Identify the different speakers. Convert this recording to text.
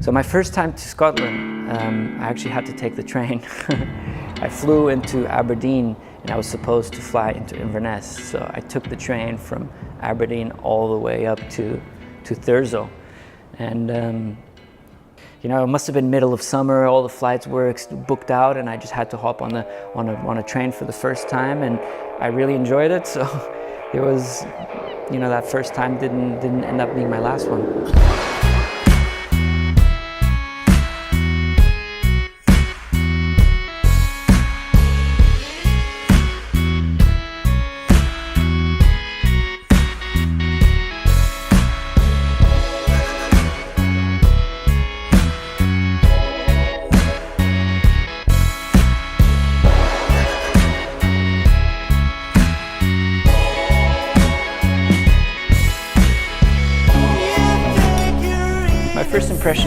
Speaker 1: So my first time to Scotland, I actually had to take the train. I flew into Aberdeen and I was supposed to fly into Inverness. So I took the train from Aberdeen all the way up to Thurso. And you know, it must have been middle of summer, all the flights were booked out, and I just had to hop on a train for the first time, and I really enjoyed it. So it was, you know, that first time didn't end up being my last one. My first impression